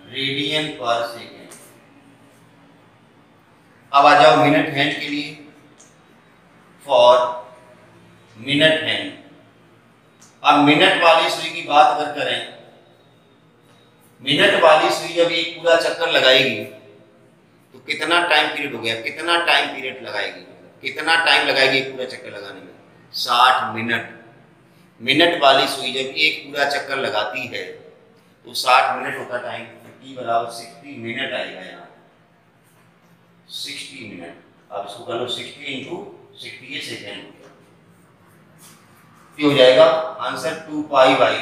रेडियन पर सेकेंड। अब आ जाओ मिनट हैंड के लिए। फॉर मिनट हैंड, अब मिनट वाली सुई की बात अगर करें, मिनट वाली सुई जब एक पूरा चक्कर लगाएगी तो कितना टाइम पीरियड हो गया, कितना टाइम पीरियड लगाएगी, कितना टाइम लगाएगी एक पूरा चक्कर लगाने में? 60 मिनट। मिनट वाली सुई जब एक पूरा चक्कर लगाती है तो 60 मिनट होता टाइम, T बराबर 60 मिनट आएगा यहाँ, 60 मिनट। अब इसको कर लो 60 इंटू 60 सेकेंड हो जाएगा आंसर 2 पाई बाई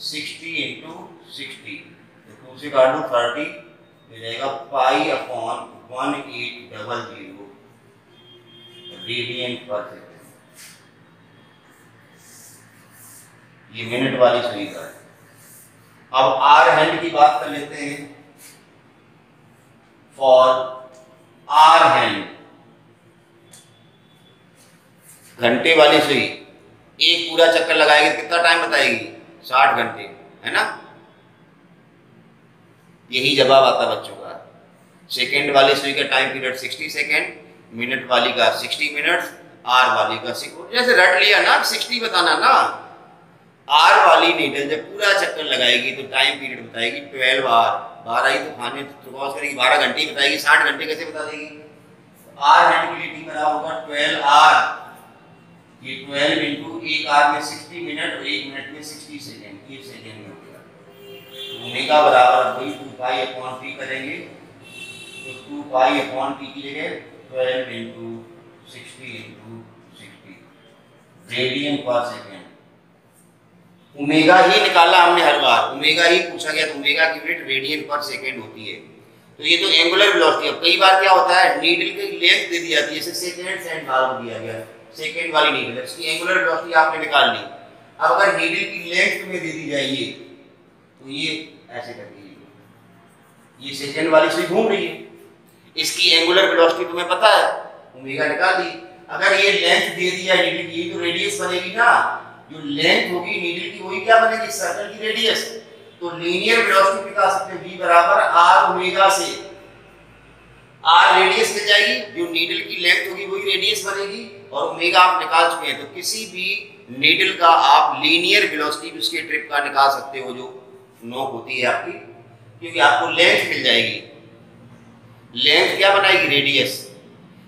60 इंटू 60, 2 से काट दो 30 हो जाएगा पाई अपॉन 1800 रेडियन पर सेकेंड। ये मिनट वाली सुई का है। अब आर हैंड की बात कर लेते हैं। फॉर आर हैंड, घंटे वाली सुई एक पूरा चक्कर लगाएगी तो कितना टाइम बताएगी? 60 घंटे, है ना? यही जवाब आता बच्चों का। सेकेंड वाली सुई का टाइम पीरियड 60 सेकेंड, मिनट वाली का 60 मिनट, आर वाली का 60। जैसे रट लिया ना, 60 बताना ना। आर वाली नीडल जब पूरा चक्कर लगाएगी तो टाइम पीरियड बताएगी 12 आर, 12 ही तो खाने तो क्रॉस करेगी, 12 घंटे ही बताएगी, 60 घंटे कैसे बता देगी? आर हैंड के लिए टी बराबर होगा 12 आर, ये 12 इंटू एक आर में 60 मिनट और एक मिनट में 60 सेकेंड, ये सेकेंड में हो गया। ओमेगा बराबर वही 2 पाई अपॉन टी करेंगे तो 2 पाई अपॉन टी की जगह 12 इंटू 60 इंटू 60 रेडियन पर सेकेंड। ओमेगा ही निकाला हमने हर बार, ओमेगा ही पूछा गया तो ओमेगा की यूनिट रेडियन पर सेकेंड होती है। तो ये तो एंगुलर वेलोसिटी। अब कई बार क्या होता है, नीडल की लेंथ दे दी जाती है, जैसे सेकेंड एंड हाफ दिया गया, सेकेंड वाली नीडल, इसकी एंगुलर वेलोसिटी आपने निकाल ली। अब अगर नीडल की लेंथ तुम्हें दे दी जाए तो ये ऐसे कर दीजिए, ये सेकेंड वाली सुई घूम रही है, इसकी एंगुलर वेलोसिटी तुम्हें पता है, ओमेगा निकाल दी। अगर ये लेंथ दे दी जाए नीडल की तो रेडियस बनेगी ना, जो लेंथ होगी नीडल की वही क्या बनेगी? सर्कल की रेडियस। तो लीनियर वेलोसिटी निकाल सकते हैं v बराबर r ओमेगा से, r रेडियस मिल जाएगी, जो नीडल की लेंथ होगी वही रेडियस बनेगी, और ओमेगा आप निकाल चुके हैं। तो किसी भी नीडल का आप लीनियर वेलोसिटी उसके ट्रिप का निकाल सकते हो, जो नोक होती है आपकी, क्योंकि आपको लेंथ मिल जाएगी। लेंथ क्या बनाएगी? रेडियस।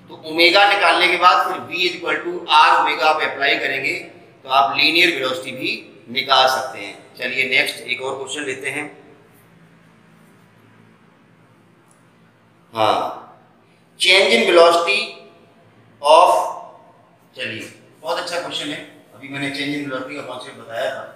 तो ओमेगा निकालने के बाद फिर v equal to r omega आप अप्लाई करेंगे तो आप लीनियर वेलोसिटी भी निकाल सकते हैं। चलिए नेक्स्ट एक और क्वेश्चन लेते हैं। हाँ, चेंज इन वेलोसिटी ऑफ, चलिए बहुत अच्छा क्वेश्चन है। अभी मैंने चेंज इन वेलोसिटी का कॉन्सेप्ट बताया था।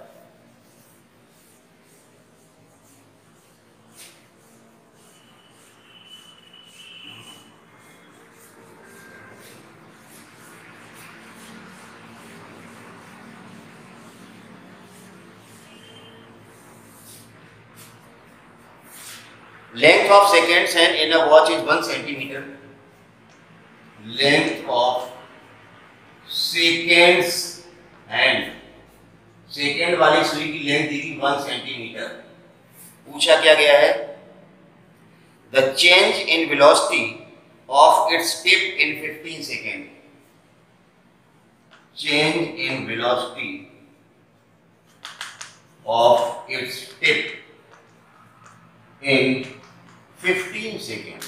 Length of seconds hand in a watch is 1 centimeter. Length of seconds hand, second वाली सुई की लेंथ दी गई 1 सेंटीमीटर। पूछा क्या गया है? The change in velocity of its tip in 15 seconds. Change in velocity of its tip in 15 second.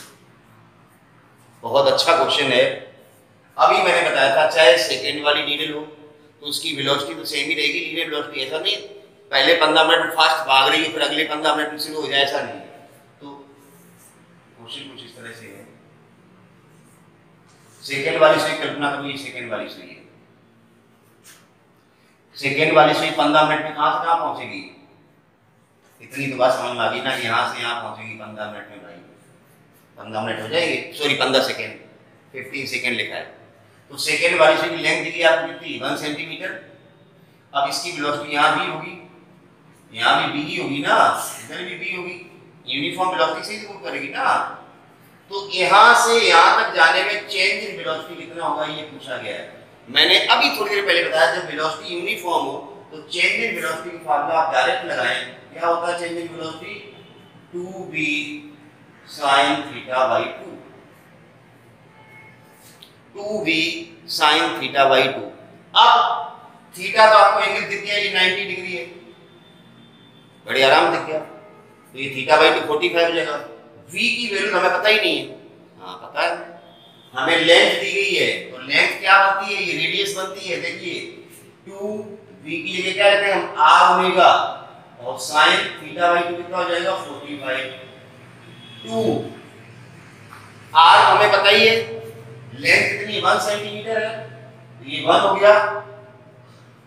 बहुत अच्छा क्वेश्चन है। अभी मैंने बताया था चाहे सेकेंड वाली नीडल हो तो उसकी वेलोसिटी तो सेम ही रहेगी, लीनियर वेलोसिटी। ऐसा नहीं पहले 15 मिनट फास्ट भाग रही है फिर अगले 15 मिनट में स्लो हो जाए, ऐसा नहीं है। तो क्वेश्चन कुछ इस तरह से है। सेकेंड वाली सुई कल्पना करो, ये सेकेंड वाली सुई है। सेकेंड वाली सुई 15 मिनट में कहां से कहां पहुंचेगी? इतनी तो बात समझ में आ गई ना, यहाँ से यहाँ पहुंचेगी 15 मिनट में। भाई 15 मिनट हो जाएंगे, सॉरी 15 सेकेंड, 15 सेकेंड लिखा है। तो सेकेंड वाली सुई की लेंथ दी गई आपको कितनी? 1 सेंटीमीटर। अब इसकी वेलोसिटी यहाँ भी होगी, यहाँ भी बी ही होगी ना, इधर भी बी होगी, यूनिफॉर्म वेलोसिटी से ही मूव करेगी ना। तो यहाँ से यहाँ तक जाने में चेंज इन वेलोसिटी कितना होगा ये पूछा गया है। मैंने अभी थोड़ी देर पहले बताया जब वेलोसिटी यूनिफॉर्म हो तो चेंज इन वेलोसिटी की फार्मूला आप डायरेक्ट लगाएं। क्या होता है change in velocity? 2v sin theta by 2, 2v sin theta by 2। अब थीटा तो आपको एंगल दिख गया, ये 90 डिग्री है, बड़े आराम दिख गया, तो ये थीटा बाई 2 45 हो जाएगा। v की वैल्यू हमें पता ही नहीं है, हाँ पता है हमें लेंथ दी गई है, तो लेंथ क्या बनती है? ये रेडियस बनती है। देखिए 2v की जगह क्या लेते हैं हम? r ओमेगा, और sin थीटा बाई 2 कितना हो जाएगा? 45। 2 r हमें पता ही है, लेंथ कितनी है? 1 सेंटीमीटर है, तो ये 1 हो गया,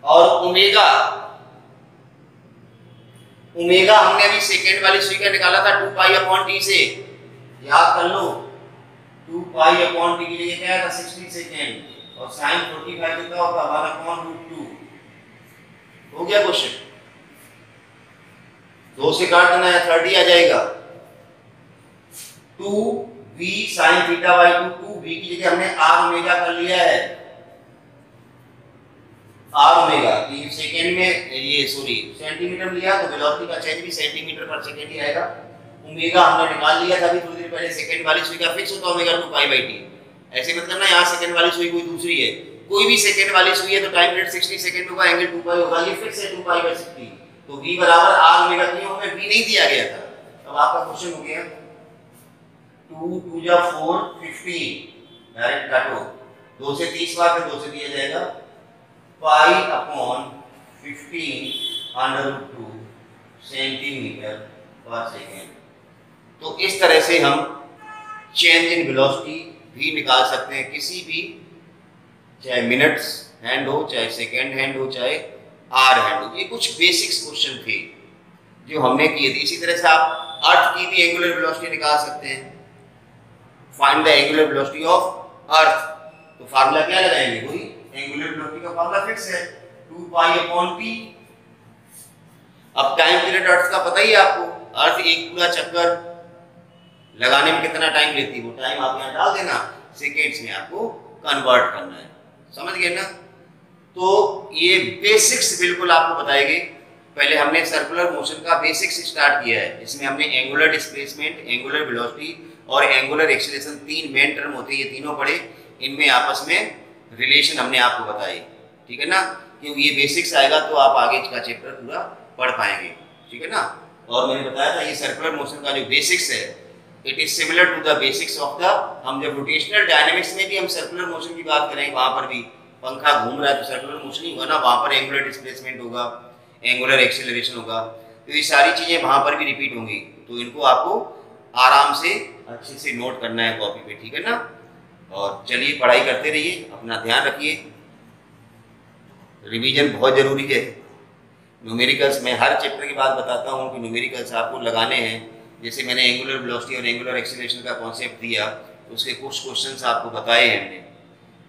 और ओमेगा, ओमेगा हमने अभी सेकेंड वाली सुई का निकाला था 2 पाई अपॉन t से, याद कर लो 2 पाई अपॉन t के लिए क्या था? 60 सेकेंड, और sin 45 कितना होगा? 1 अपॉन √2। हो गया क्वेश्चन, 2 से काट देना है, 30 आ जाएगा। 2v sin theta by 2, 2v की जगह हमने r ओमेगा कर लिया है, r ओमेगा ये सेकंड में, ये सॉरी सेंटीमीटर लिया तो वेलोसिटी का चेंज भी सेंटीमीटर पर सेकंड ही आएगा। ओमेगा हमने निकाल लिया था अभी थोड़ी देर पहले, सेकंड वाली सुई का फिक्स होता है ओमेगा 2 पाई बाई t। ऐसे मत करना यहाँ सेकंड वाली सुई कोई दूसरी है, कोई भी सेकंड वाली सुई है तो टाइम पीरियड 60 सेकंड होगा, एंगल 2 पाई होगा, ये फिक्स है 2 पाई बाई 60। तो v बराबर r ओमेगा क्यों? हमें v नहीं दिया गया था। अब आपका क्वेश्चन हो गया 2 2 जा 4 15, डायरेक्ट काटो, 2 से 30 बार, फिर 2 से दिया जाएगा pi upon 15 under root 2 centimetre पर सेकेंड। तो इस तरह से हम चेंज इन वेलोसिटी भी निकाल सकते हैं किसी भी, चाहे मिनट्स हैंड हो, चाहे सेकेंड हैंड हो, चाहे आर हैंड हो। ये कुछ बेसिक्स क्वेश्चन थे जो हमने किए थे। इसी तरह से आप अर्थ की भी एंगुलर वेलोसिटी निकाल सकते हैं, find the angular velocity of earth. तो फार्मूला क्या लगाएंगे? वही एंगुलर वेलोसिटी का फार्मूला फिक्स है 2 पाई अपॉन t। अब टाइम पीरियड अर्थ का पता ही है आपको, अर्थ एक पूरा चक्कर लगाने में कितना टाइम लेती है, वो टाइम आप यहाँ डाल देना, सेकेंड्स में आपको कन्वर्ट करना है, समझ गए ना? तो ये बेसिक्स बिल्कुल आपको बताएंगे। पहले हमने सर्कुलर मोशन का बेसिक्स स्टार्ट किया है, इसमें हमने एंगुलर डिस्प्लेसमेंट, एंगुलर वेलोसिटी और एंगुलर एक्सीलरेशन, 3 मेन टर्म होते हैं, ये तीनों पढ़े, इनमें आपस में रिलेशन हमने आपको बताई, ठीक है ना? क्योंकि ये बेसिक्स आएगा तो आप आगे का चैप्टर पूरा पढ़ पाएंगे, ठीक है ना? और मैंने बताया था ये सर्कुलर मोशन का जो बेसिक्स है, it is similar to the basics of the, हम जब रोटेशनल डायनेमिक्स में भी हम सर्कुलर मोशन की बात करेंगे, वहां पर भी पंखा घूम रहा है तो सर्कुलर मोशन ही होगा ना, वहां पर एंगुलर डिस्प्लेसमेंट होगा, एंगुलर एक्सीलरेशन होगा, तो ये सारी चीजें वहां पर भी रिपीट होंगी। तो इनको आपको आराम से अच्छे से नोट करना है कॉपी पे, ठीक है ना? और चलिए पढ़ाई करते रहिए, अपना ध्यान रखिए, रिवीजन बहुत जरूरी है। न्यूमेरिकल्स में हर चैप्टर की बात बताता हूँ कि न्यूमेरिकल्स आपको लगाने हैं। जैसे मैंने एंगुलर वेलोसिटी और एंगुलर एक्सीलरेशन का कॉन्सेप्ट दिया, उसके कुछ क्वेश्चंस आपको बताए हैं हमने,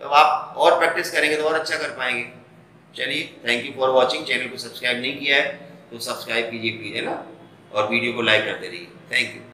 तो आप और प्रैक्टिस करेंगे तो और अच्छा कर पाएंगे। चलिए, thank you for watching. Channel को सब्सक्राइब नहीं किया है तो सब्सक्राइब कीजिए प्लीज, है ना? और वीडियो को लाइक करते रहिए। Thank you.